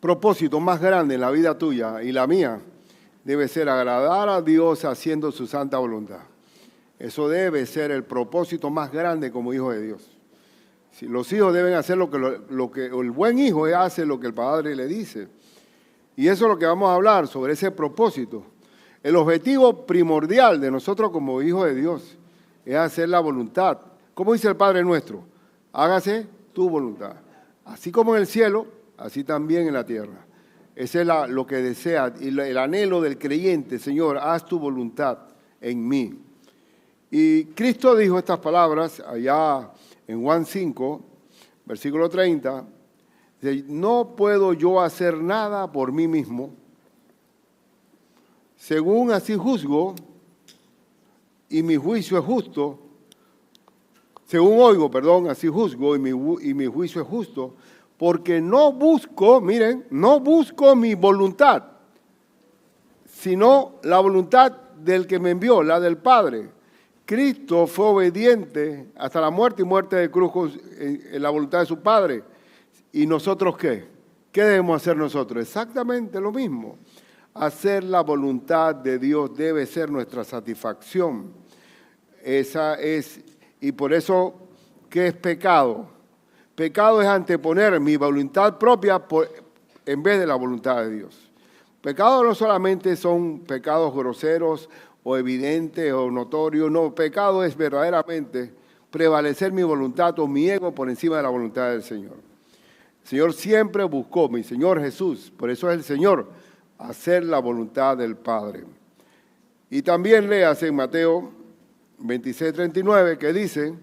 propósito más grande en la vida tuya y la mía debe ser agradar a Dios haciendo su santa voluntad. Eso debe ser el propósito más grande como hijo de Dios. Si los hijos deben hacer lo que el buen hijo hace lo que el padre le dice. Y eso es lo que vamos a hablar sobre ese propósito. El objetivo primordial de nosotros como hijos de Dios es hacer la voluntad. Como dice el Padre nuestro, hágase tu voluntad. Así como en el cielo, así también en la tierra. Ese es lo que desea y el anhelo del creyente. Señor, haz tu voluntad en mí. Y Cristo dijo estas palabras allá en Juan 5, versículo 30. Dice, no puedo yo hacer nada por mí mismo. Según así juzgo, y mi juicio es justo. Según oigo, así juzgo, y mi juicio es justo. Porque no busco, miren, no busco mi voluntad, sino la voluntad del que me envió, la del Padre. Cristo fue obediente hasta la muerte y muerte de cruz en la voluntad de su Padre. ¿Y nosotros qué? ¿Qué debemos hacer nosotros? Exactamente lo mismo. Hacer la voluntad de Dios debe ser nuestra satisfacción. Esa es, y por eso, ¿qué es pecado? Pecado es anteponer mi voluntad propia en vez de la voluntad de Dios. Pecado no solamente son pecados groseros o evidentes o notorios, no, pecado es verdaderamente prevalecer mi voluntad o mi ego por encima de la voluntad del Señor. El Señor siempre buscó, mi Señor Jesús, por eso es el Señor, hacer la voluntad del Padre. Y también léase en Mateo 26:39 que dice,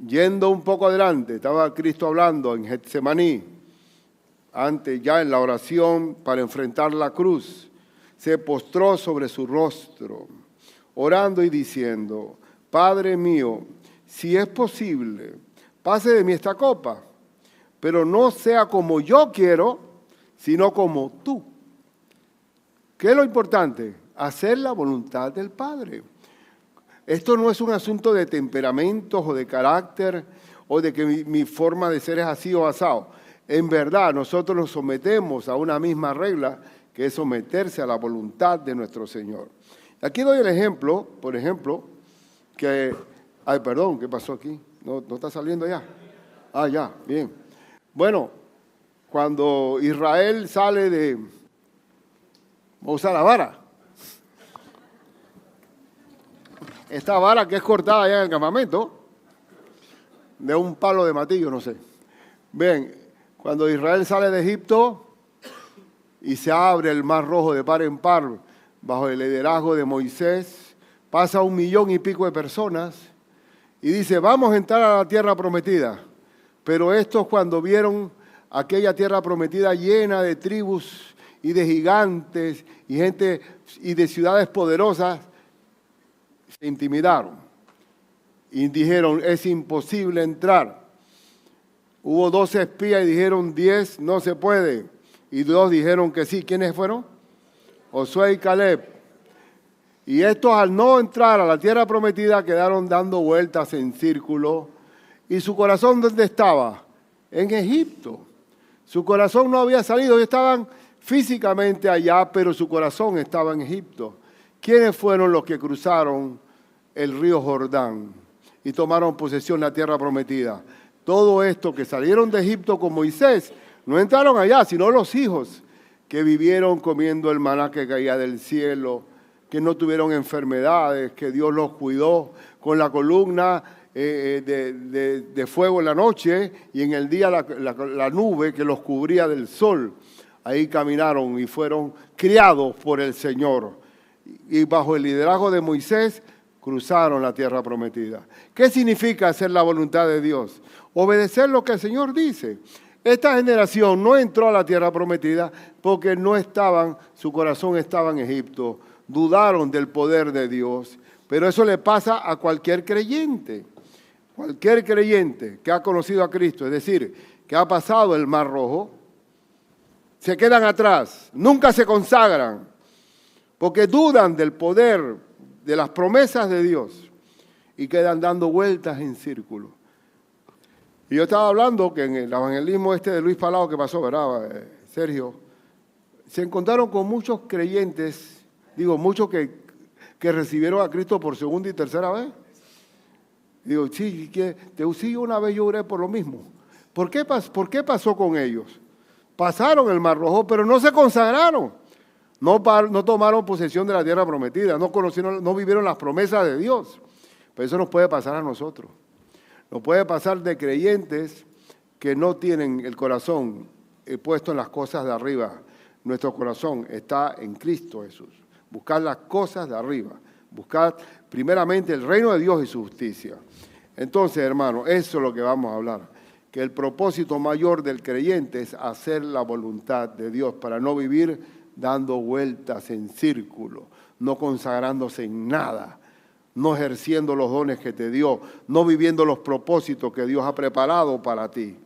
yendo un poco adelante, estaba Cristo hablando en Getsemaní, antes ya en la oración para enfrentar la cruz, se postró sobre su rostro, orando y diciendo, Padre mío, si es posible, pase de mí esta copa, pero no sea como yo quiero, sino como tú. ¿Qué es lo importante? Hacer la voluntad del Padre. Esto no es un asunto de temperamentos o de carácter o de que mi forma de ser es así o asado. En verdad, nosotros nos sometemos a una misma regla que es someterse a la voluntad de nuestro Señor. Aquí doy el ejemplo, por ejemplo, que... Ay, perdón, ¿qué pasó aquí? ¿No está saliendo ya? Ah, ya, bien. Bueno, cuando Israel sale de... Vamos a usar la vara. Esta vara que es cortada allá en el campamento, de un palo de matillo, no sé. Ven, cuando Israel sale de Egipto y se abre el mar rojo de par en par bajo el liderazgo de Moisés, pasa 1 millón y pico de personas y dice, vamos a entrar a la tierra prometida. Pero estos cuando vieron aquella tierra prometida llena de tribus y de gigantes y gente y de ciudades poderosas, se intimidaron y dijeron, es imposible entrar. Hubo 12 espías y dijeron 10, no se puede. Y 2 dijeron que sí. ¿Quiénes fueron? Josué y Caleb. Y estos al no entrar a la tierra prometida quedaron dando vueltas en círculo. ¿Y su corazón dónde estaba? En Egipto. Su corazón no había salido, ellos estaban físicamente allá, pero su corazón estaba en Egipto. ¿Quiénes fueron los que cruzaron el río Jordán y tomaron posesión de la tierra prometida? Todo esto que salieron de Egipto con Moisés, no entraron allá, sino los hijos que vivieron comiendo el maná que caía del cielo, que no tuvieron enfermedades, que Dios los cuidó con la columna de fuego en la noche y en el día la nube que los cubría del sol. Ahí caminaron y fueron criados por el Señor. Y bajo el liderazgo de Moisés cruzaron la tierra prometida. ¿Qué significa hacer la voluntad de Dios? Obedecer lo que el Señor dice. Esta generación no entró a la tierra prometida porque su corazón estaba en Egipto. Dudaron del poder de Dios. Pero eso le pasa a cualquier creyente. Cualquier creyente que ha conocido a Cristo, es decir, que ha pasado el Mar Rojo, se quedan atrás, nunca se consagran, porque dudan del poder, de las promesas de Dios, y quedan dando vueltas en círculo. Y yo estaba hablando que en el evangelismo de Luis Palau que pasó, ¿verdad? Sergio, se encontraron con muchos creyentes, muchos que recibieron a Cristo por segunda y tercera vez. Digo, sí, una vez yo oré por lo mismo. ¿Por qué pasó con ellos? Pasaron el Mar Rojo, pero no se consagraron. No tomaron posesión de la tierra prometida, no vivieron las promesas de Dios. Pero eso nos puede pasar a nosotros. Nos puede pasar de creyentes que no tienen el corazón puesto en las cosas de arriba. Nuestro corazón está en Cristo Jesús. Buscar las cosas de arriba. Buscar primeramente el reino de Dios y su justicia. Entonces, hermano, eso es lo que vamos a hablar. Que el propósito mayor del creyente es hacer la voluntad de Dios para no vivir dando vueltas en círculo, no consagrándose en nada, no ejerciendo los dones que te dio, no viviendo los propósitos que Dios ha preparado para ti.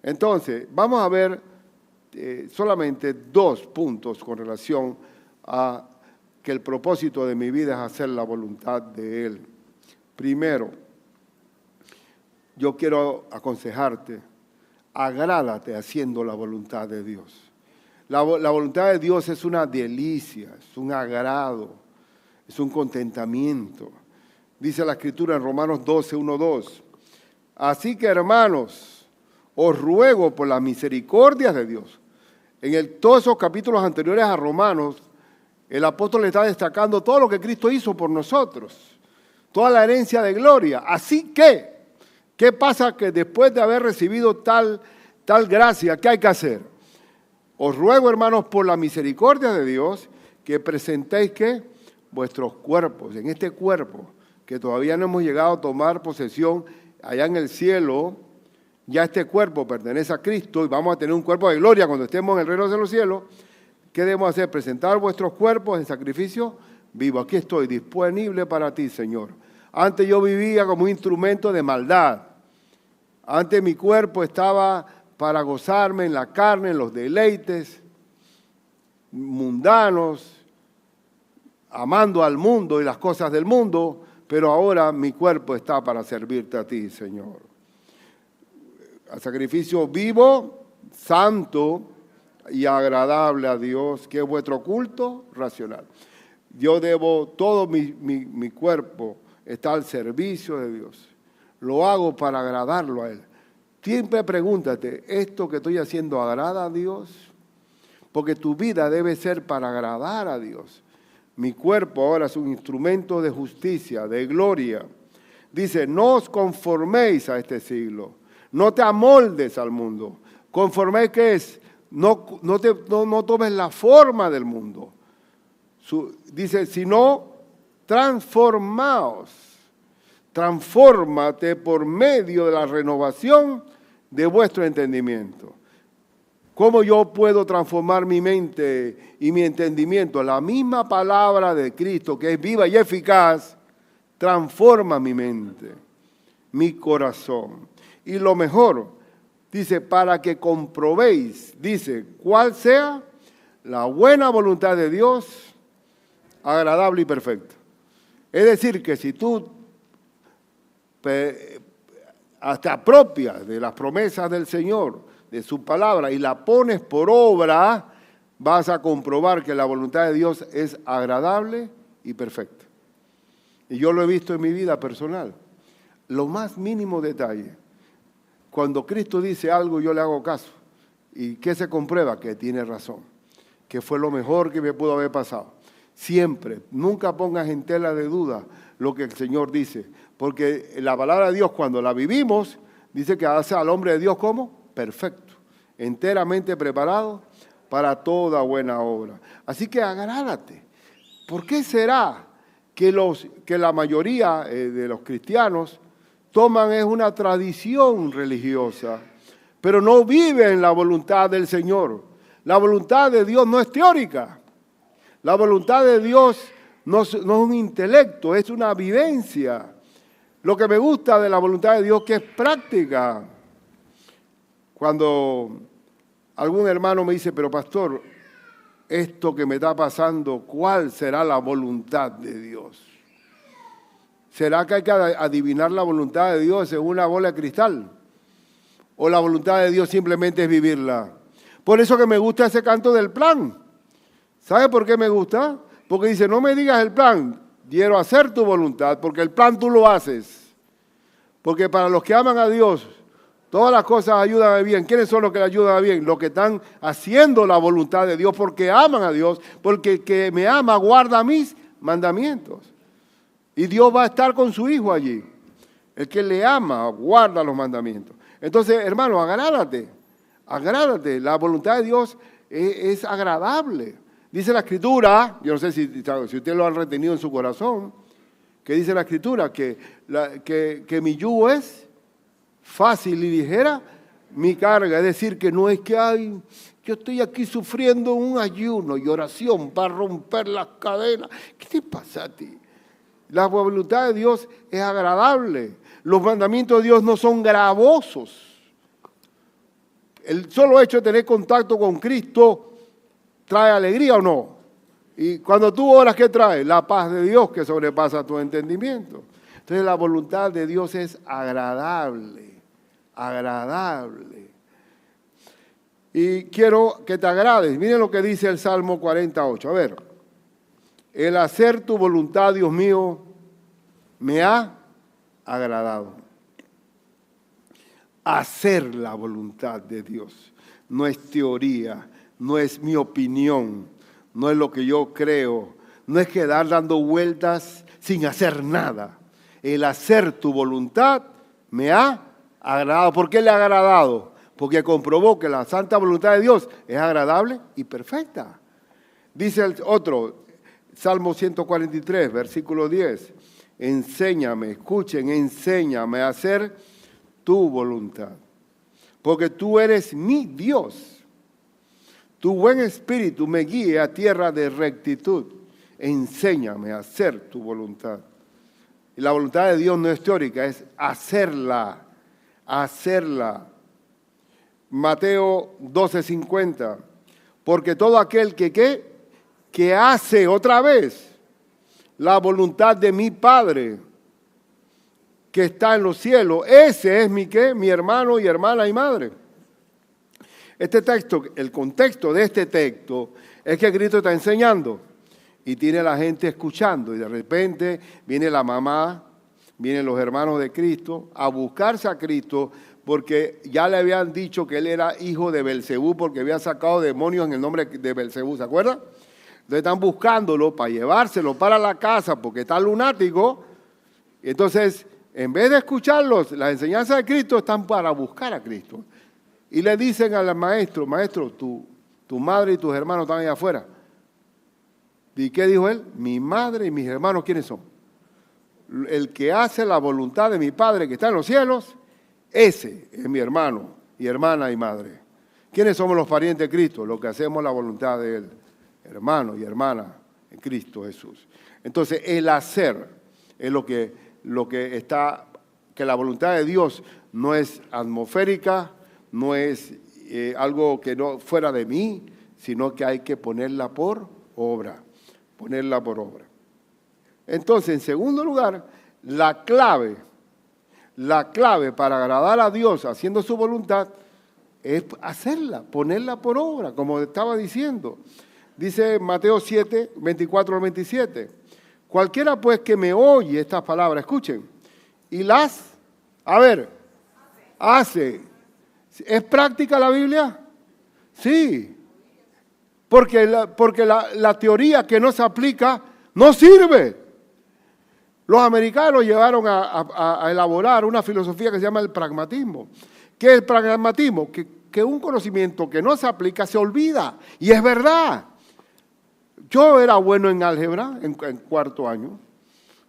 Entonces, vamos a ver solamente 2 puntos con relación a que el propósito de mi vida es hacer la voluntad de Él. Primero, yo quiero aconsejarte, agrádate haciendo la voluntad de Dios. La voluntad de Dios es una delicia, es un agrado, es un contentamiento. Dice la Escritura en Romanos 12, 1, 2. Así que, hermanos, os ruego por las misericordias de Dios. Todos esos capítulos anteriores a Romanos, el apóstol le está destacando todo lo que Cristo hizo por nosotros, toda la herencia de gloria. Así que, ¿qué pasa que después de haber recibido tal gracia, qué hay que hacer? Os ruego, hermanos, por la misericordia de Dios, que presentéis vuestros cuerpos, en este cuerpo, que todavía no hemos llegado a tomar posesión allá en el cielo. Ya este cuerpo pertenece a Cristo y vamos a tener un cuerpo de gloria cuando estemos en el reino de los cielos. ¿Qué debemos hacer? Presentar vuestros cuerpos en sacrificio vivo. Aquí estoy, disponible para ti, Señor. Antes yo vivía como un instrumento de maldad. Antes mi cuerpo estaba para gozarme en la carne, en los deleites mundanos, amando al mundo y las cosas del mundo, pero ahora mi cuerpo está para servirte a ti, Señor. A sacrificio vivo, santo y agradable a Dios, que es vuestro culto racional. Yo debo, todo mi cuerpo está al servicio de Dios. Lo hago para agradarlo a Él. Siempre pregúntate, ¿esto que estoy haciendo agrada a Dios? Porque tu vida debe ser para agradar a Dios. Mi cuerpo ahora es un instrumento de justicia, de gloria. Dice, no os conforméis a este siglo, no te amoldes al mundo. Conforméis, ¿qué es? No tomes la forma del mundo. Dice, sino transformaos. Transfórmate por medio de la renovación de vuestro entendimiento. ¿Cómo yo puedo transformar mi mente y mi entendimiento? La misma palabra de Cristo, que es viva y eficaz, transforma mi mente, mi corazón. Y lo mejor, dice, para que comprobéis, dice, cuál sea la buena voluntad de Dios, agradable y perfecta. Es decir, que si tú te apropias de las promesas del Señor, de su palabra, y la pones por obra, vas a comprobar que la voluntad de Dios es agradable y perfecta. Y yo lo he visto en mi vida personal. Lo más mínimo detalle. Cuando Cristo dice algo, yo le hago caso. ¿Y qué se comprueba? Que tiene razón. Que fue lo mejor que me pudo haber pasado. Siempre, nunca pongas en tela de duda lo que el Señor dice. Porque la palabra de Dios, cuando la vivimos, dice que hace al hombre de Dios ¿cómo? Perfecto, enteramente preparado para toda buena obra. Así que agrádate. ¿Por qué será que la mayoría de los cristianos toman es una tradición religiosa, pero no viven la voluntad del Señor? La voluntad de Dios no es teórica. La voluntad de Dios no es un intelecto, es una vivencia. Lo que me gusta de la voluntad de Dios es que es práctica. Cuando algún hermano me dice, pero pastor, esto que me está pasando, ¿cuál será la voluntad de Dios? ¿Será que hay que adivinar la voluntad de Dios en una bola de cristal? ¿O la voluntad de Dios simplemente es vivirla? Por eso que me gusta ese canto del plan. ¿Sabe por qué me gusta? Porque dice, no me digas el plan, quiero hacer tu voluntad, porque el plan tú lo haces. Porque para los que aman a Dios, todas las cosas ayudan a bien. ¿Quiénes son los que le ayudan a bien? Los que están haciendo la voluntad de Dios porque aman a Dios, porque el que me ama guarda mis mandamientos. Y Dios va a estar con su Hijo allí. El que le ama guarda los mandamientos. Entonces, hermano, agrádate. La voluntad de Dios es agradable. Dice la Escritura, yo no sé si ustedes lo han retenido en su corazón, que dice la Escritura que mi yugo es fácil y ligera mi carga. Es decir, que no es que yo estoy aquí sufriendo un ayuno y oración para romper las cadenas. ¿Qué te pasa a ti? La voluntad de Dios es agradable. Los mandamientos de Dios no son gravosos. El solo hecho de tener contacto con Cristo trae alegría o no. Y cuando tú oras, ¿qué trae? La paz de Dios que sobrepasa tu entendimiento. Entonces la voluntad de Dios es agradable. Y quiero que te agrades. Miren lo que dice el Salmo 48. A ver. El hacer tu voluntad, Dios mío, me ha agradado. Hacer la voluntad de Dios. No es teoría, no es mi opinión, no es lo que yo creo, no es quedar dando vueltas sin hacer nada. El hacer tu voluntad me ha agradado. ¿Por qué le ha agradado? Porque comprobó que la santa voluntad de Dios es agradable y perfecta. Dice el otro, Salmo 143, versículo 10. Enséñame, escuchen, enséñame a hacer tu voluntad. Porque tú eres mi Dios. Tu buen espíritu me guíe a tierra de rectitud. Enséñame a hacer tu voluntad. Y la voluntad de Dios no es teórica, es hacerla. Mateo 12:50. Porque todo aquel que hace otra vez la voluntad de mi Padre que está en los cielos, ese es mi hermano y hermana y madre. Este texto, el contexto de este texto es que Cristo está enseñando y tiene la gente escuchando y de repente viene la mamá, vienen los hermanos de Cristo a buscarse a Cristo porque ya le habían dicho que él era hijo de Belcebú porque había sacado demonios en el nombre de Belcebú, ¿se acuerdan? Entonces están buscándolo para llevárselo para la casa porque está lunático. Entonces, en vez de escucharlos, las enseñanzas de Cristo están para buscar a Cristo. Y le dicen al maestro, tu madre y tus hermanos están allá afuera. ¿Y qué dijo él? Mi madre y mis hermanos, ¿quiénes son? El que hace la voluntad de mi Padre que está en los cielos, ese es mi hermano y hermana y madre. ¿Quiénes somos los parientes de Cristo? Los que hacemos la voluntad de Él. Hermano y hermana en Cristo Jesús. Entonces, el hacer es lo que está, que la voluntad de Dios no es atmosférica, no es algo que no fuera de mí, sino que hay que ponerla por obra. Entonces, en segundo lugar, la clave para agradar a Dios haciendo su voluntad es hacerla, ponerla por obra, como estaba diciendo. Dice Mateo 7, 24 al 27. Cualquiera pues que me oye estas palabras, escuchen, y hace. ¿Es práctica la Biblia? Sí. Porque la teoría que no se aplica no sirve. Los americanos llevaron a elaborar una filosofía que se llama el pragmatismo. ¿Qué es el pragmatismo? Que un conocimiento que no se aplica se olvida. Y es verdad. Yo era bueno en álgebra en cuarto año.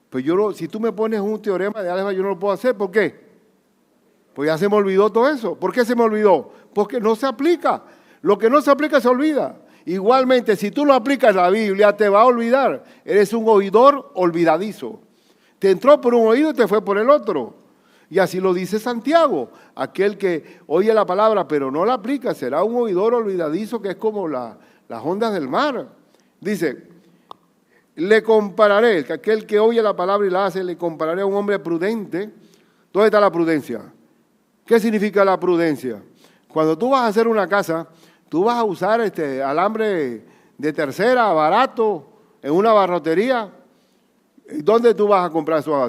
Pues si tú me pones un teorema de álgebra, yo no lo puedo hacer. ¿Por qué? Pues ya se me olvidó todo eso. ¿Por qué se me olvidó? Porque no se aplica. Lo que no se aplica se olvida. Igualmente, si tú no aplicas la Biblia, te va a olvidar. Eres un oidor olvidadizo. Te entró por un oído y te fue por el otro. Y así lo dice Santiago. Aquel que oye la palabra pero no la aplica será un oidor olvidadizo que es como las ondas del mar. Dice, le compararé, aquel que oye la palabra y la hace, le compararé a un hombre prudente. ¿Dónde está la prudencia? ¿Qué significa la prudencia? Cuando tú vas a hacer una casa, Tú vas a usar alambre de tercera, barato, en una barrotería. ¿Dónde tú vas a comprar eso?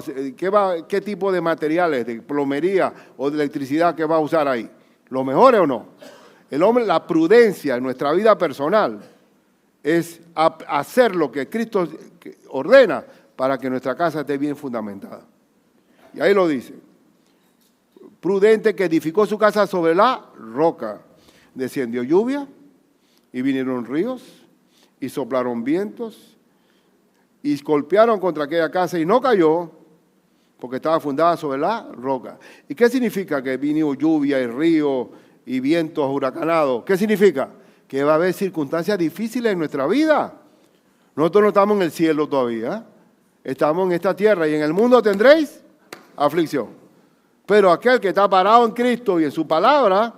¿Qué tipo de materiales, de plomería o de electricidad que vas a usar ahí? ¿Lo mejores o no? El hombre, la prudencia en nuestra vida personal es hacer lo que Cristo ordena para que nuestra casa esté bien fundamentada. Y ahí lo dice. Prudente que edificó su casa sobre la roca. Descendió lluvia y vinieron ríos y soplaron vientos y golpearon contra aquella casa y no cayó porque estaba fundada sobre la roca. ¿Y qué significa que vino lluvia y río y vientos huracanados? ¿Qué significa? Que va a haber circunstancias difíciles en nuestra vida. Nosotros no estamos en el cielo todavía, estamos en esta tierra y en el mundo tendréis aflicción. Pero aquel que está parado en Cristo y en su palabra,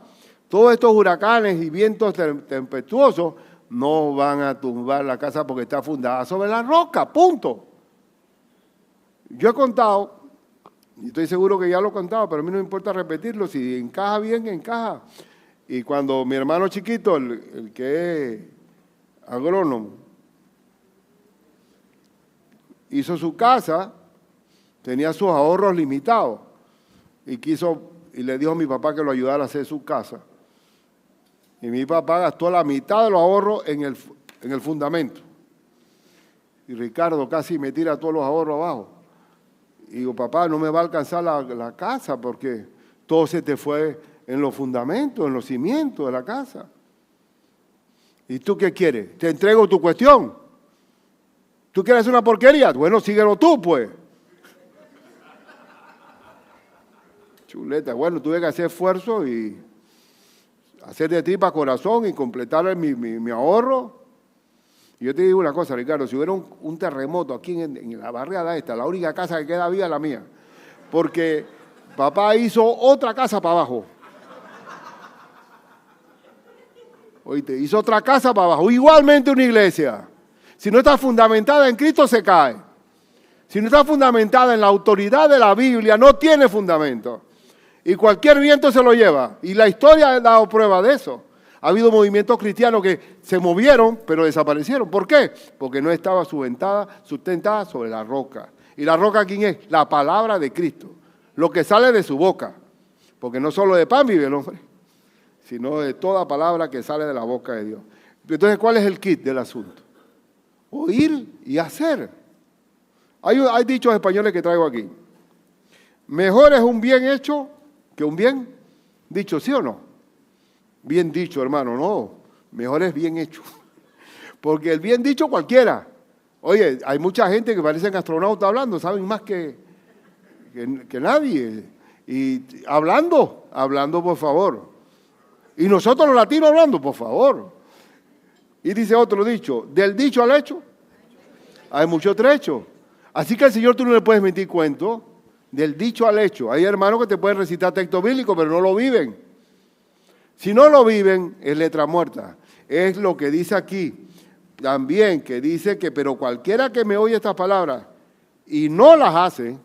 todos estos huracanes y vientos tempestuosos no van a tumbar la casa porque está fundada sobre la roca, punto. Yo he contado, y estoy seguro que ya lo he contado, pero a mí no me importa repetirlo, si encaja bien, encaja. Y cuando mi hermano chiquito, el que es agrónomo, hizo su casa, tenía sus ahorros limitados y le dijo a mi papá que lo ayudara a hacer su casa. Y mi papá gastó la mitad de los ahorros en el fundamento. Y Ricardo casi me tira todos los ahorros abajo. Y digo, papá, no me va a alcanzar la casa porque todo se te fue en los fundamentos, en los cimientos de la casa. ¿Y tú qué quieres? Te entrego tu cuestión. ¿Tú quieres hacer una porquería? Bueno, síguelo tú, pues. Chuleta. Bueno, tuve que hacer esfuerzo y hacer de tripa corazón y completar mi ahorro. Y yo te digo una cosa, Ricardo, si hubiera un terremoto aquí en la barriada esta, la única casa que queda viva es la mía. Porque papá hizo otra casa para abajo. Oíste, hizo otra casa para abajo. Igualmente una iglesia. Si no está fundamentada en Cristo, se cae. Si no está fundamentada en la autoridad de la Biblia, no tiene fundamento. Y cualquier viento se lo lleva. Y la historia ha dado prueba de eso. Ha habido movimientos cristianos que se movieron, pero desaparecieron. ¿Por qué? Porque no estaba sustentada sobre la roca. ¿Y la roca quién es? La palabra de Cristo. Lo que sale de su boca. Porque no solo de pan vive el hombre, sino de toda palabra que sale de la boca de Dios. Entonces, ¿cuál es el kit del asunto? Oír y hacer. Hay dichos españoles que traigo aquí. Mejor es un bien hecho que un bien dicho, ¿sí o no? Bien dicho, hermano, no. Mejor es bien hecho. Porque el bien dicho cualquiera. Oye, hay mucha gente que parecen astronautas hablando, saben más que nadie. Y hablando por favor. Y nosotros los latinos hablando, por favor. Y dice otro dicho, del dicho al hecho, hay mucho trecho. Así que al Señor tú no le puedes mentir cuento, del dicho al hecho. Hay hermanos que te pueden recitar texto bíblico, pero no lo viven. Si no lo viven, es letra muerta. Es lo que dice aquí también, que dice que, pero cualquiera que me oye estas palabras y no las hace,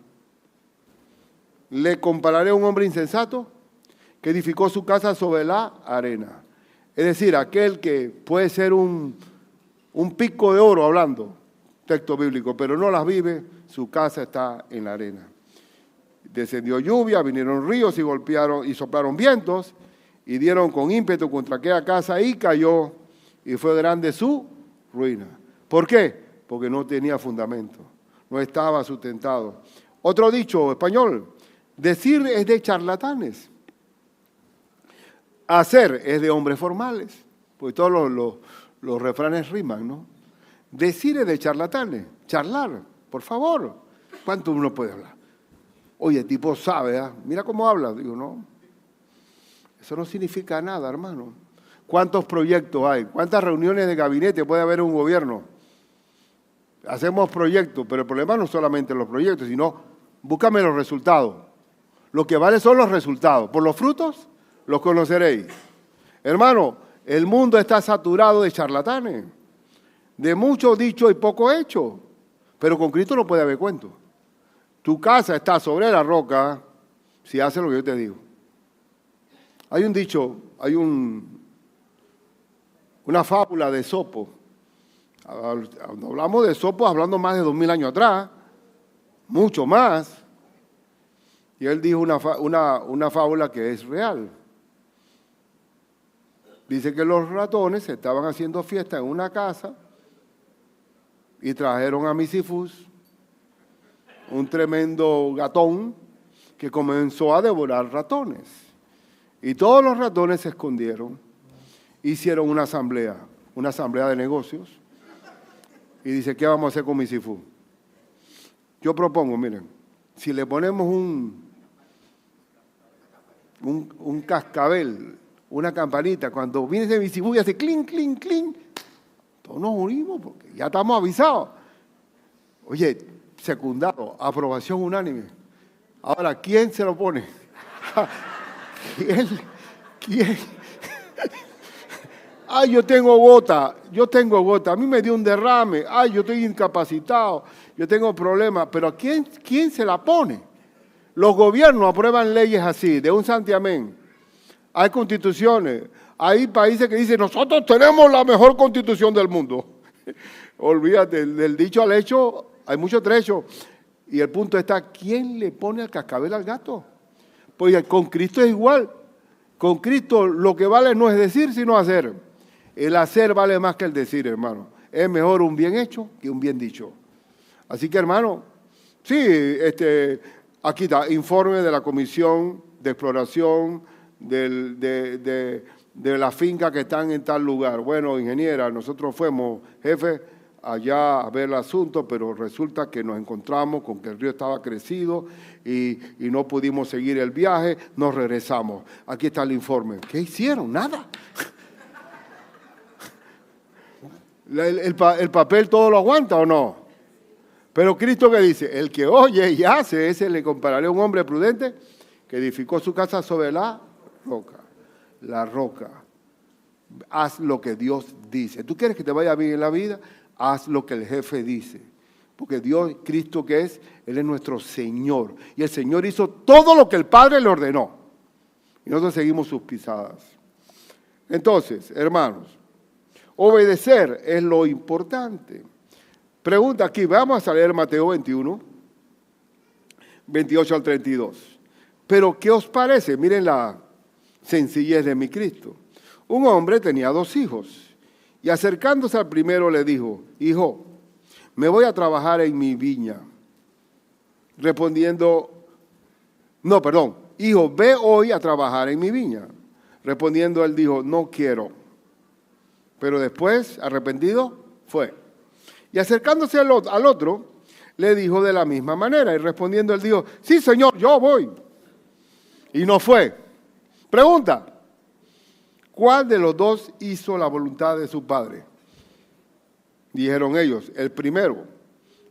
le compararé a un hombre insensato que edificó su casa sobre la arena. Es decir, aquel que puede ser un pico de oro hablando, texto bíblico, pero no las vive, su casa está en la arena. Descendió lluvia, vinieron ríos y golpearon y soplaron vientos y dieron con ímpetu contra aquella casa y cayó y fue grande su ruina. ¿Por qué? Porque no tenía fundamento, no estaba sustentado. Otro dicho español, decir es de charlatanes. Hacer es de hombres formales, pues todos los refranes riman, ¿no? Decir es de charlatanes, charlar, por favor. ¿Cuánto uno puede hablar? Oye, el tipo sabe, ¿eh? Mira cómo habla. Digo, no, eso no significa nada, hermano. ¿Cuántos proyectos hay? ¿Cuántas reuniones de gabinete puede haber en un gobierno? Hacemos proyectos, pero el problema no es solamente los proyectos, sino búscame los resultados. Lo que vale son los resultados. Por los frutos los conoceréis. Hermano, el mundo está saturado de charlatanes, de mucho dicho y poco hecho. Pero con Cristo no puede haber cuento. Tu casa está sobre la roca si haces lo que yo te digo. Hay un dicho, hay un una fábula de Esopo. Cuando hablamos de Esopo, hablando más de 2000 años atrás, mucho más. Y él dijo una fábula que es real. Dice que los ratones estaban haciendo fiesta en una casa y trajeron a Misifus, un tremendo gatón que comenzó a devorar ratones. Y todos los ratones se escondieron, hicieron una asamblea de negocios. Y dice, ¿qué vamos a hacer con Misifus? Yo propongo, miren, si le ponemos un cascabel, una campanita, cuando viene ese Misifus y hace clink, clink, clink, todos nos unimos porque ya estamos avisados. Oye, secundado, aprobación unánime. Ahora, ¿quién se lo pone? ¿Quién? Ay, yo tengo gota, a mí me dio un derrame, ay, yo estoy incapacitado, yo tengo problemas, pero ¿quién se la pone? Los gobiernos aprueban leyes así, de un santiamén. Hay constituciones, hay países que dicen, nosotros tenemos la mejor constitución del mundo. Olvídate, del dicho al hecho hay mucho trecho. Y el punto está, ¿quién le pone el cascabel al gato? Pues con Cristo es igual. Con Cristo lo que vale no es decir, sino hacer. El hacer vale más que el decir, hermano. Es mejor un bien hecho que un bien dicho. Así que, hermano, sí, aquí está, informe de la Comisión de Exploración de la finca que están en tal lugar. Bueno, ingeniera, nosotros fuimos, jefe, allá a ver el asunto, pero resulta que nos encontramos con que el río estaba crecido y no pudimos seguir el viaje, nos regresamos. Aquí está el informe. ¿Qué hicieron? Nada. ¿El papel todo lo aguanta o no? Pero Cristo que dice, el que oye y hace, ese le compararé a un hombre prudente que edificó su casa sobre la roca. La roca. Haz lo que Dios dice. ¿Tú quieres que te vaya bien en la vida? Haz lo que el jefe dice. Porque Dios, Cristo que es, Él es nuestro Señor. Y el Señor hizo todo lo que el Padre le ordenó. Y nosotros seguimos sus pisadas. Entonces, hermanos, obedecer es lo importante. Pregunta aquí, vamos a leer Mateo 21, 28 al 32. Pero, ¿qué os parece? Miren la sencillez de mi Cristo. Un hombre tenía 2 hijos. Y acercándose al primero le dijo, hijo, me voy a trabajar en mi viña. Hijo, ve hoy a trabajar en mi viña. Respondiendo él dijo, no quiero. Pero después, arrepentido, fue. Y acercándose al otro, le dijo de la misma manera. Y respondiendo él dijo, sí, Señor, yo voy. Y no fue. Pregunta. ¿Cuál de los 2 hizo la voluntad de su padre? Dijeron ellos, el primero.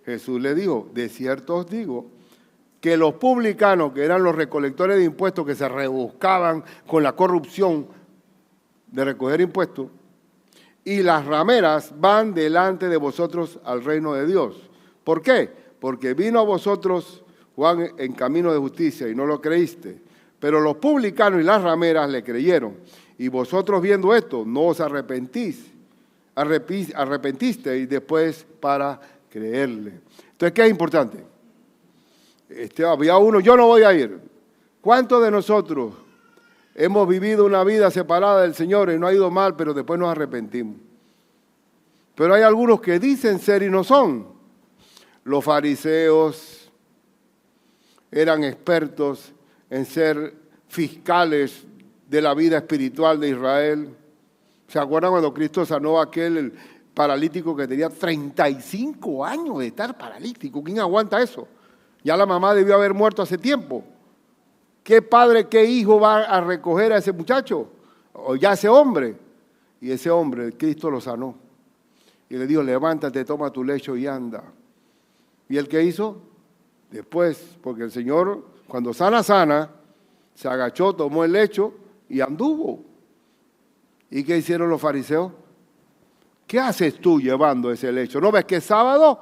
Jesús le dijo, de cierto os digo, que los publicanos, que eran los recolectores de impuestos, que se rebuscaban con la corrupción de recoger impuestos, y las rameras van delante de vosotros al reino de Dios. ¿Por qué? Porque vino a vosotros Juan en camino de justicia y no lo creíste. Pero los publicanos y las rameras le creyeron. Y vosotros viendo esto, no os arrepentisteis después para creerle. Entonces, ¿qué es importante? Había uno, yo no voy a ir. ¿Cuántos de nosotros hemos vivido una vida separada del Señor y no ha ido mal, pero después nos arrepentimos? Pero hay algunos que dicen ser y no son. Los fariseos eran expertos en ser fiscales de la vida espiritual de Israel. ¿Se acuerdan cuando Cristo sanó a aquel paralítico que tenía 35 años de estar paralítico? ¿Quién aguanta eso? Ya la mamá debió haber muerto hace tiempo. ¿Qué padre, qué hijo va a recoger a ese muchacho? O ya ese hombre. Y ese hombre, Cristo lo sanó. Y le dijo, levántate, toma tu lecho y anda. ¿Y él qué hizo? Después, porque el Señor, cuando sana, se agachó, tomó el lecho y anduvo. ¿Y qué hicieron los fariseos? ¿Qué haces tú llevando ese lecho? ¿No ves que es sábado?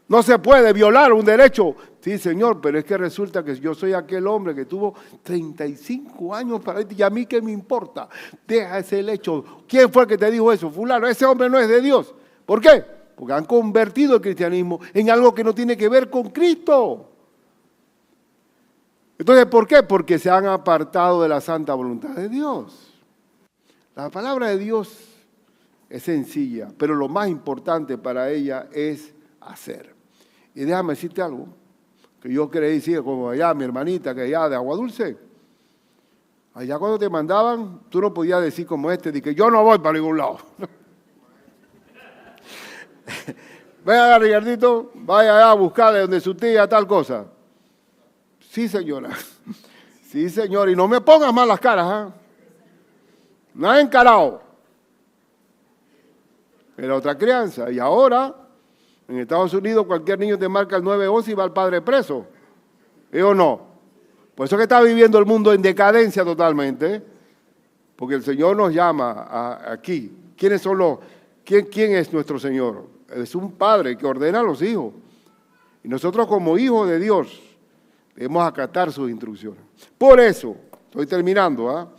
No se puede violar un derecho. Sí, Señor, pero es que resulta que yo soy aquel hombre que tuvo 35 años para ti y a mí qué me importa. Deja ese hecho. ¿Quién fue el que te dijo eso? Fulano, ese hombre no es de Dios. ¿Por qué? Porque han convertido el cristianismo en algo que no tiene que ver con Cristo. Entonces, ¿por qué? Porque se han apartado de la santa voluntad de Dios. La palabra de Dios es sencilla, pero lo más importante para ella es hacer. Y déjame decirte algo, que yo creí, sí, como allá mi hermanita, que allá de Agua Dulce, allá cuando te mandaban, tú no podías decir como de que yo no voy para ningún lado. Venga, Ricardito, vaya allá a buscarle donde su tía tal cosa. Sí, señora. Sí, señor, y no me pongas mal las caras, ¿eh? No ha encarado. Era otra crianza. Y ahora, en Estados Unidos, cualquier niño te marca el 911 y va al padre preso. ¿Sí o no? Por eso que está viviendo el mundo en decadencia totalmente. Porque el Señor nos llama aquí. ¿Quiénes son los? ¿Quién es nuestro Señor? Es un padre que ordena a los hijos. Y nosotros como hijos de Dios debemos acatar sus instrucciones. Por eso, estoy terminando, ¿ah?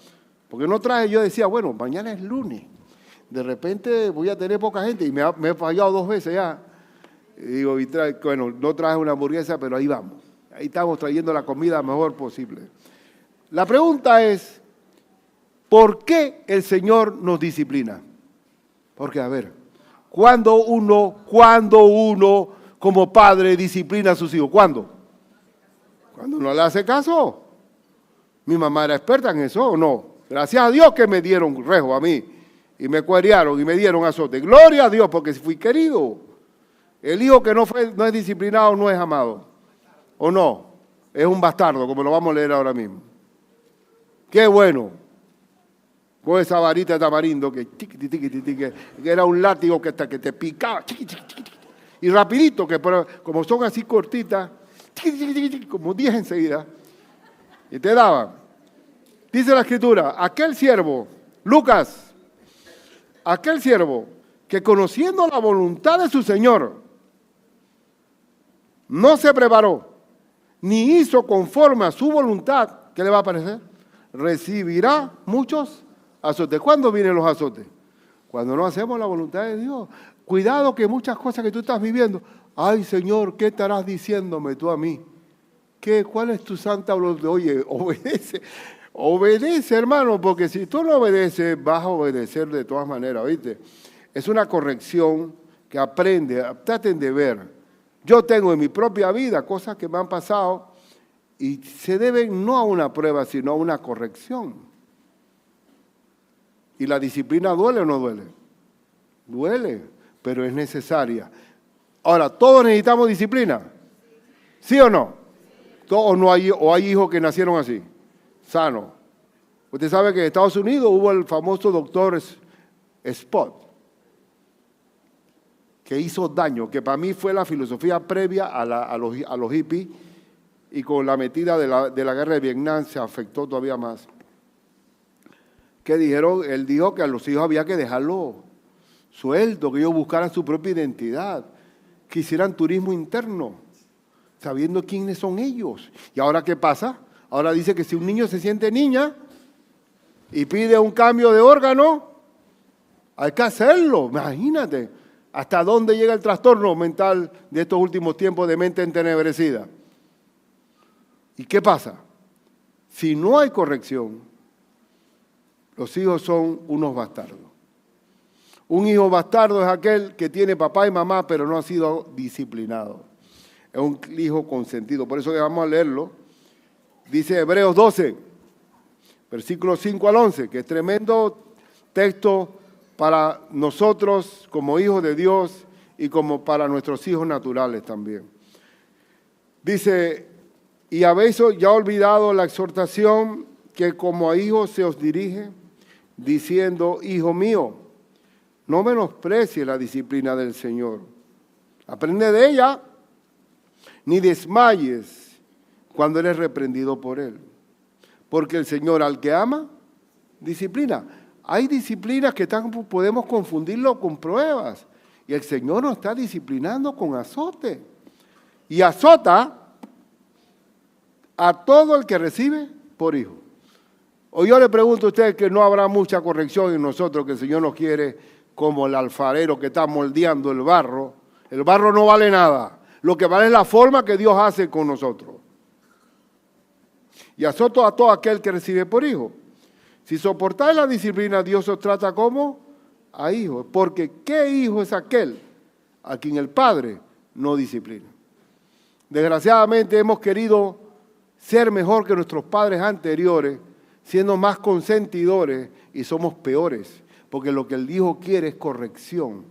Porque no traje, yo decía, bueno, mañana es lunes. De repente voy a tener poca gente y me he fallado 2 veces ya. Y digo, bueno, no traje una hamburguesa, pero ahí vamos. Ahí estamos trayendo la comida mejor posible. La pregunta es, ¿por qué el Señor nos disciplina? Porque, a ver, ¿cuándo uno como padre disciplina a sus hijos? ¿Cuándo? Cuando no le hace caso. Mi mamá era experta en eso, ¿o no? Gracias a Dios que me dieron rejo a mí. Y me cuerearon y me dieron azote. Gloria a Dios, porque fui querido. El hijo que no es disciplinado no es amado. ¿O no? Es un bastardo, como lo vamos a leer ahora mismo. Qué bueno. Con esa varita de tamarindo que era un látigo que te picaba. Y rapidito, que como son así cortitas, como 10 enseguida. Y te daban. Dice la Escritura, aquel siervo, Lucas, aquel siervo que conociendo la voluntad de su Señor, no se preparó, ni hizo conforme a su voluntad, ¿qué le va a parecer? Recibirá muchos azotes. ¿Cuándo vienen los azotes? Cuando no hacemos la voluntad de Dios. Cuidado que muchas cosas que tú estás viviendo, ay Señor, ¿qué estarás diciéndome tú a mí? ¿Cuál es tu santa voluntad? Oye, obedece. Obedece, hermano, porque si tú no obedeces, vas a obedecer de todas maneras, ¿oíste? Es una corrección que traten de ver. Yo tengo en mi propia vida cosas que me han pasado y se deben no a una prueba, sino a una corrección. ¿Y la disciplina duele o no duele? Duele, pero es necesaria. Ahora, ¿todos necesitamos disciplina? ¿Sí o no? ¿O hay hijos que nacieron así? Sano. Usted sabe que en Estados Unidos hubo el famoso doctor Spot, que hizo daño, que para mí fue la filosofía previa a los hippies, y con la metida de la guerra de Vietnam se afectó todavía más. Él dijo que a los hijos había que dejarlo suelto, que ellos buscaran su propia identidad, que hicieran turismo interno, sabiendo quiénes son ellos. ¿Y ahora qué pasa? Ahora dice que si un niño se siente niña y pide un cambio de órgano, hay que hacerlo. Imagínate hasta dónde llega el trastorno mental de estos últimos tiempos de mente entenebrecida. ¿Y qué pasa? Si no hay corrección, los hijos son unos bastardos. Un hijo bastardo es aquel que tiene papá y mamá, pero no ha sido disciplinado. Es un hijo consentido. Por eso que vamos a leerlo. Dice Hebreos 12, versículos 5 al 11, que es tremendo texto para nosotros como hijos de Dios y como para nuestros hijos naturales también. Dice, y habéis ya olvidado la exhortación que como a hijos se os dirige, diciendo, hijo mío, no menosprecies la disciplina del Señor. Aprende de ella, ni desmayes cuando eres reprendido por Él. Porque el Señor al que ama, disciplina. Hay disciplinas que podemos confundirlo con pruebas. Y el Señor nos está disciplinando con azote. y azota a todo el que recibe por hijo. O yo le pregunto a usted que no habrá mucha corrección en nosotros, que el Señor nos quiere como el alfarero que está moldeando el barro. El barro no vale nada. Lo que vale es la forma que Dios hace con nosotros. Y azoto a todo aquel que recibe por hijo. Si soportáis la disciplina, Dios os trata como a hijos. Porque ¿qué hijo es aquel a quien el Padre no disciplina? Desgraciadamente hemos querido ser mejor que nuestros padres anteriores, siendo más consentidores, y somos peores, porque lo que el hijo quiere es corrección.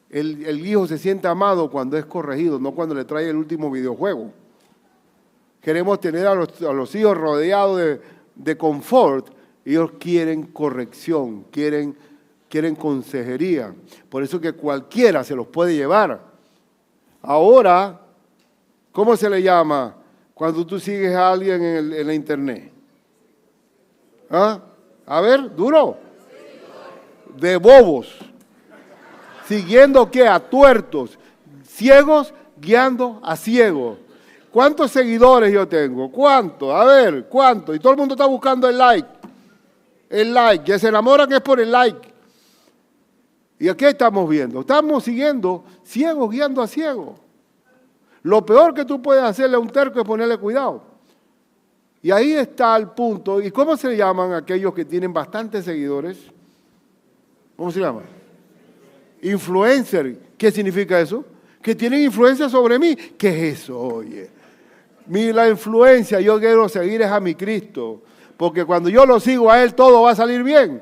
El hijo se siente amado cuando es corregido, no cuando le trae el último videojuego. Queremos tener a los hijos rodeados de confort. Ellos quieren corrección, quieren consejería. Por eso que cualquiera se los puede llevar. Ahora, ¿cómo se le llama cuando tú sigues a alguien en la internet? ¿Ah? A ver, duro. De bobos. ¿Siguiendo qué? A tuertos. Ciegos guiando a ciegos. ¿Cuántos seguidores yo tengo? ¿Cuántos? A ver, ¿cuántos? Y todo el mundo está buscando el like. El like. Que se enamoran es por el like. ¿Y a qué estamos viendo? Estamos siguiendo ciegos guiando a ciegos. Lo peor que tú puedes hacerle a un terco es ponerle cuidado. Y ahí está el punto. ¿Y cómo se llaman aquellos que tienen bastantes seguidores? ¿Cómo se llaman? Influencer. ¿Qué significa eso? Que tienen influencia sobre mí. ¿Qué es eso? Oye, la influencia, yo quiero seguir es a mi Cristo. Porque cuando yo lo sigo a Él, todo va a salir bien.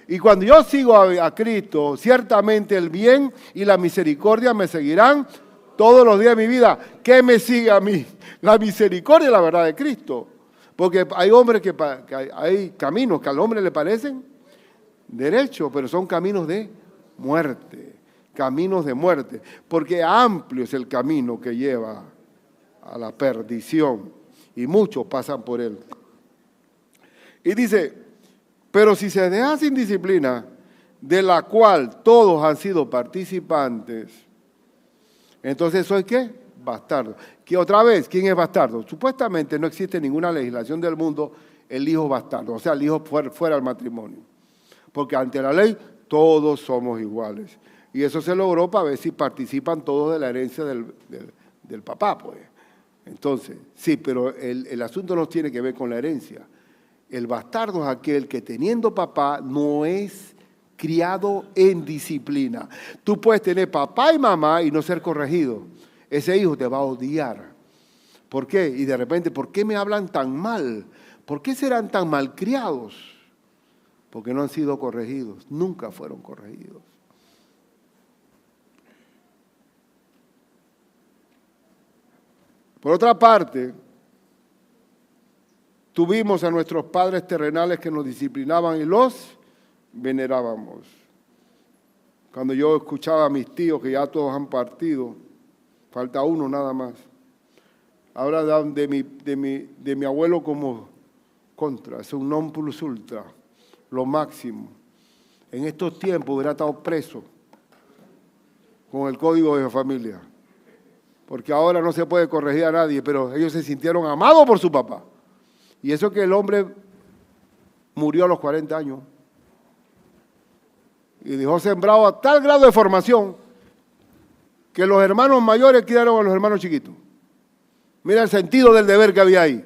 Y cuando yo sigo a Cristo, ciertamente el bien y la misericordia me seguirán todos los días de mi vida. ¿Qué me sigue a mí? La misericordia y la verdad de Cristo. Porque hay hombres hay caminos que al hombre le parecen derechos, pero son caminos de muerte. Caminos de muerte. Porque amplio es el camino que lleva a la perdición. Y muchos pasan por él. Y dice, pero si se deja sin disciplina, de la cual todos han sido participantes, entonces ¿soy qué? Bastardo. Que otra vez, ¿quién es bastardo? Supuestamente no existe ninguna legislación del mundo el hijo bastardo, o sea, el hijo fuera del matrimonio. Porque ante la ley todos somos iguales. Y eso se logró para ver si participan todos de la herencia del papá, pues. Entonces, sí, pero el asunto no tiene que ver con la herencia. El bastardo es aquel que teniendo papá no es criado en disciplina. Tú puedes tener papá y mamá y no ser corregido. Ese hijo te va a odiar. ¿Por qué? Y de repente, ¿por qué me hablan tan mal? ¿Por qué serán tan malcriados? Porque no han sido corregidos. Nunca fueron corregidos. Por otra parte, tuvimos a nuestros padres terrenales que nos disciplinaban y los venerábamos. Cuando yo escuchaba a mis tíos, que ya todos han partido, falta uno nada más, hablan de mi abuelo como contra, es un non plus ultra, lo máximo. En estos tiempos hubiera estado preso con el código de familia, porque ahora no se puede corregir a nadie, pero ellos se sintieron amados por su papá. Y eso que el hombre murió a los 40 años y dejó sembrado a tal grado de formación que los hermanos mayores criaron a los hermanos chiquitos. Mira el sentido del deber que había ahí.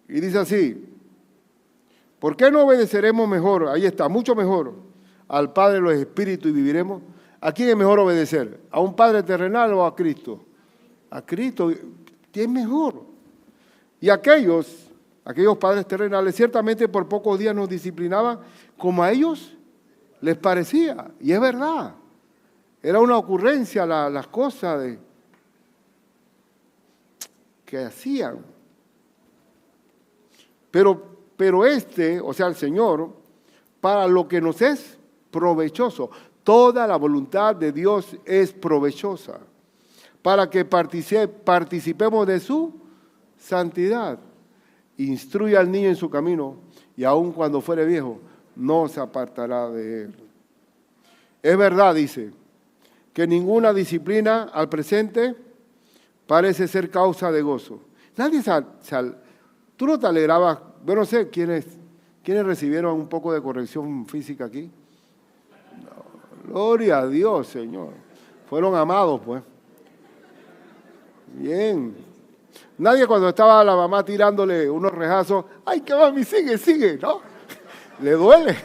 Y dice así, ¿por qué no obedeceremos mejor? Ahí está, mucho mejor al Padre de los Espíritus y viviremos. ¿A quién es mejor obedecer? ¿A un Padre terrenal o a Cristo? A Cristo. ¿Quién es mejor? Y aquellos padres terrenales ciertamente por pocos días nos disciplinaban como a ellos les parecía. Y es verdad. Era una ocurrencia las cosas que hacían. Pero o sea, el Señor, para lo que nos es provechoso. Toda la voluntad de Dios es provechosa para que participemos de su santidad. Instruye al niño en su camino y aun cuando fuere viejo, no se apartará de él. Es verdad, dice, que ninguna disciplina al presente parece ser causa de gozo. Nadie ¿tú no te alegrabas? Yo no sé, ¿quiénes recibieron un poco de corrección física aquí? No, gloria a Dios, Señor. Fueron amados, pues. Bien. Nadie cuando estaba la mamá tirándole unos rejazos, ¡ay, que mami, sigue! ¿No? Le duele.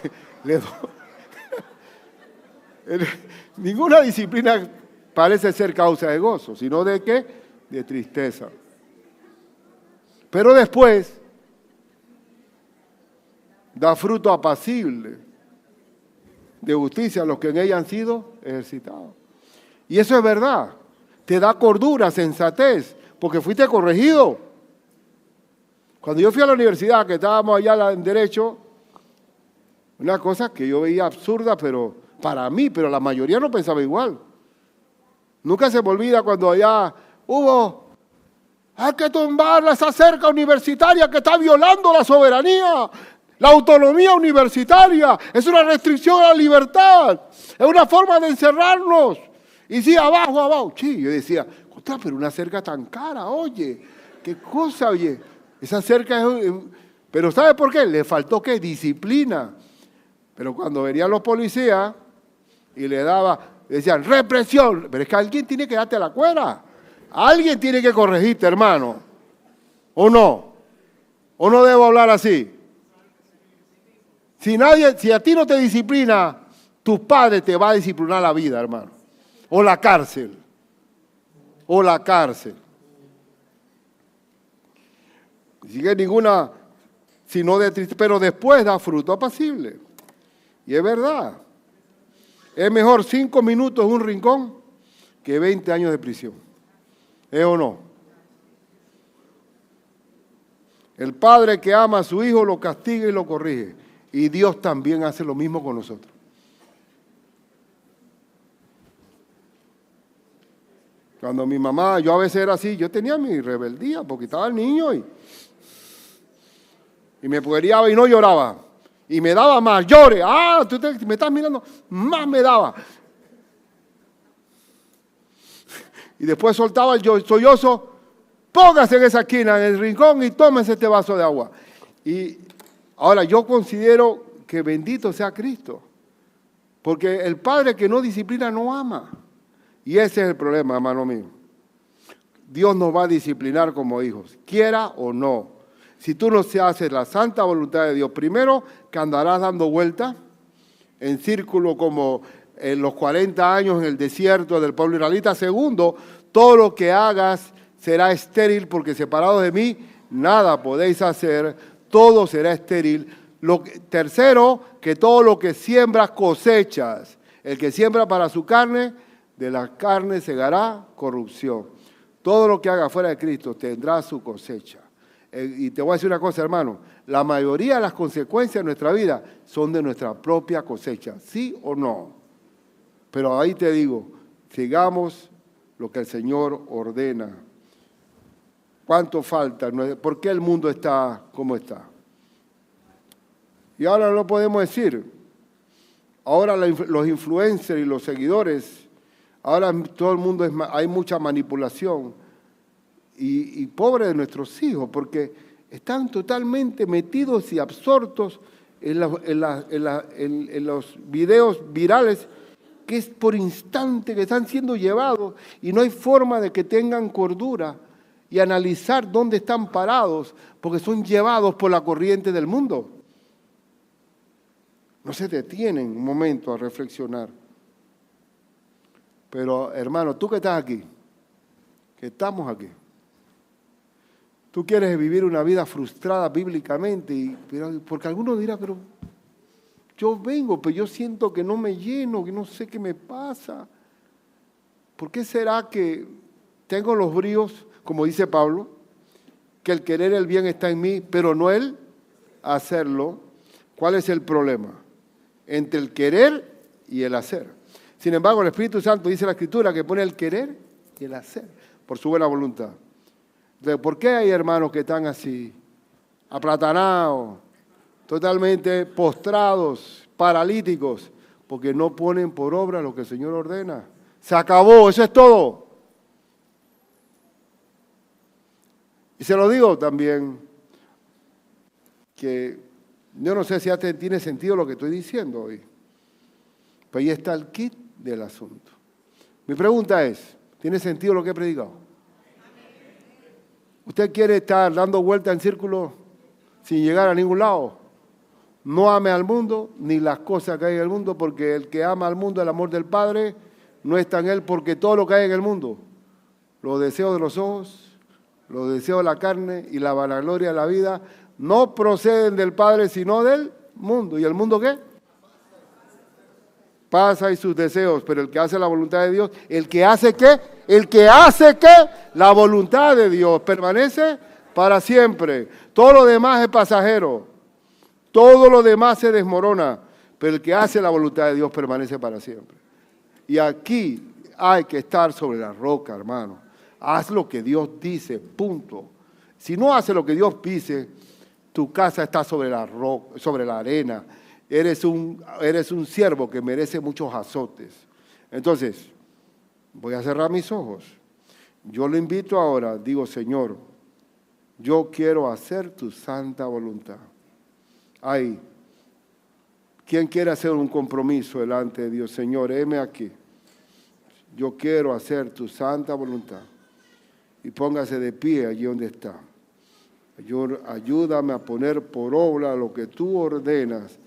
Ninguna disciplina parece ser causa de gozo, sino de ¿qué? De tristeza. Pero después da fruto apacible de justicia a los que en ella han sido ejercitados. Y eso es verdad. Te da cordura, sensatez, porque fuiste corregido. Cuando yo fui a la universidad, que estábamos allá en Derecho, una cosa que yo veía absurda, pero para mí, pero la mayoría no pensaba igual. Nunca se me olvida cuando allá hay que tumbar esa cerca universitaria que está violando la soberanía, la autonomía universitaria, es una restricción a la libertad, es una forma de encerrarnos. Y sí, abajo. Sí, yo decía, pero una cerca tan cara, oye, qué cosa, oye. Esa cerca es... Pero ¿sabe por qué? Le faltó, ¿qué? Disciplina. Pero cuando venían los policías y le decían, represión. Pero es que alguien tiene que darte la cuerda. Alguien tiene que corregirte, hermano. ¿O no? ¿O no debo hablar así? Si a ti no te disciplina, tus padres te va a disciplinar la vida, hermano. O la cárcel. Así que ninguna, sino de tristeza, pero después da fruto apacible. Y es verdad. Es mejor 5 minutos en un rincón que 20 años de prisión. ¿Es o no? El padre que ama a su hijo lo castiga y lo corrige. Y Dios también hace lo mismo con nosotros. Cuando mi mamá, yo a veces era así, yo tenía mi rebeldía porque estaba el niño y me pueriaba y no lloraba. Y me daba más, llore. Tú me estás mirando, más me daba. Y después soltaba el sollozo, póngase en esa esquina, en el rincón y tómese este vaso de agua. Y ahora yo considero que bendito sea Cristo. Porque el padre que no disciplina no ama. Y ese es el problema, hermano mío. Dios nos va a disciplinar como hijos, quiera o no. Si tú no se haces la santa voluntad de Dios, primero que andarás dando vueltas en círculo como en los 40 años en el desierto del pueblo israelita. Segundo, todo lo que hagas será estéril porque separados de mí nada podéis hacer, todo será estéril. Tercero, que todo lo que siembras cosechas. El que siembra para su carne, de la carne segará corrupción. Todo lo que haga fuera de Cristo tendrá su cosecha. Y te voy a decir una cosa, hermano, la mayoría de las consecuencias de nuestra vida son de nuestra propia cosecha, ¿sí o no? Pero ahí te digo, sigamos lo que el Señor ordena. ¿Cuánto falta? ¿Por qué el mundo está como está? Y ahora no podemos decir, ahora los influencers y los seguidores, ahora todo el mundo hay mucha manipulación. Y pobre de nuestros hijos, porque están totalmente metidos y absortos en los videos virales que es por instante que están siendo llevados y no hay forma de que tengan cordura y analizar dónde están parados, porque son llevados por la corriente del mundo. No se detienen un momento a reflexionar. Pero hermano, tú que estás aquí, que estamos aquí, tú quieres vivir una vida frustrada bíblicamente, porque algunos dirán, pero yo vengo, pero yo siento que no me lleno, que no sé qué me pasa. ¿Por qué será que tengo los bríos, como dice Pablo, que el querer el bien está en mí, pero no el hacerlo? ¿Cuál es el problema? Entre el querer y el hacer. Sin embargo, el Espíritu Santo dice en la Escritura que pone el querer y el hacer, por su buena voluntad. Entonces, ¿por qué hay hermanos que están así, aplatanados, totalmente postrados, paralíticos? Porque no ponen por obra lo que el Señor ordena. Se acabó, eso es todo. Y se lo digo también, que yo no sé si tiene sentido lo que estoy diciendo hoy. Pero ahí está el kit del asunto. Mi pregunta es, ¿tiene sentido lo que he predicado? ¿Usted quiere estar dando vueltas en círculo sin llegar a ningún lado? No ame al mundo ni las cosas que hay en el mundo, porque el que ama al mundo, el amor del Padre, no está en él, porque todo lo que hay en el mundo, los deseos de los ojos, los deseos de la carne y la vanagloria de la vida, no proceden del Padre, sino del mundo. ¿Y el mundo qué? Pasa y sus deseos, pero el que hace la voluntad de Dios, ¿el que hace qué? El que hace qué? La voluntad de Dios permanece para siempre. Todo lo demás es pasajero. Todo lo demás se desmorona, pero el que hace la voluntad de Dios permanece para siempre. Y aquí hay que estar sobre la roca, hermano. Haz lo que Dios dice, punto. Si no haces lo que Dios dice, tu casa está sobre la roca, sobre la arena. Eres un siervo que merece muchos azotes. Entonces, voy a cerrar mis ojos. Yo lo invito ahora, digo, Señor, yo quiero hacer tu santa voluntad. Ay, ¿quién quiere hacer un compromiso delante de Dios? Señor, heme aquí. Yo quiero hacer tu santa voluntad. Y póngase de pie allí donde está. Ayúdame a poner por obra lo que tú ordenas,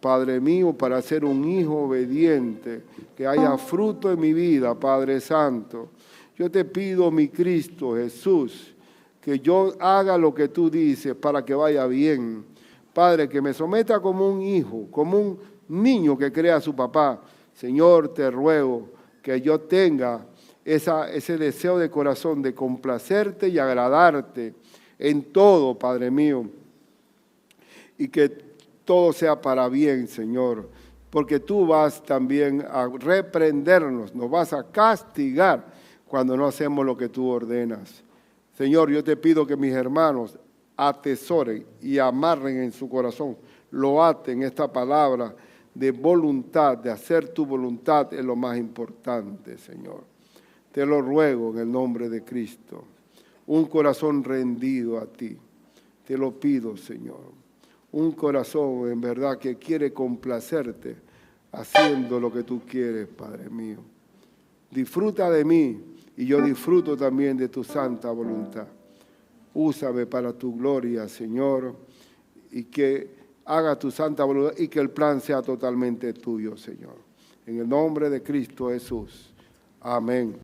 Padre mío, para ser un hijo obediente, que haya fruto en mi vida, Padre Santo. Yo te pido, mi Cristo Jesús, que yo haga lo que tú dices para que vaya bien. Padre, que me someta como un hijo, como un niño que crea a su papá. Señor, te ruego que yo tenga ese deseo de corazón de complacerte y agradarte en todo, Padre mío. Y que todo sea para bien, Señor. Porque tú vas también a reprendernos, nos vas a castigar cuando no hacemos lo que tú ordenas. Señor, yo te pido que mis hermanos atesoren y amarren en su corazón, lo aten esta palabra de voluntad, de hacer tu voluntad es lo más importante, Señor. Te lo ruego en el nombre de Cristo. Un corazón rendido a ti. Te lo pido, Señor. Un corazón en verdad que quiere complacerte haciendo lo que tú quieres, Padre mío. Disfruta de mí y yo disfruto también de tu santa voluntad. Úsame para tu gloria, Señor, y que haga tu santa voluntad y que el plan sea totalmente tuyo, Señor. En el nombre de Cristo Jesús. Amén.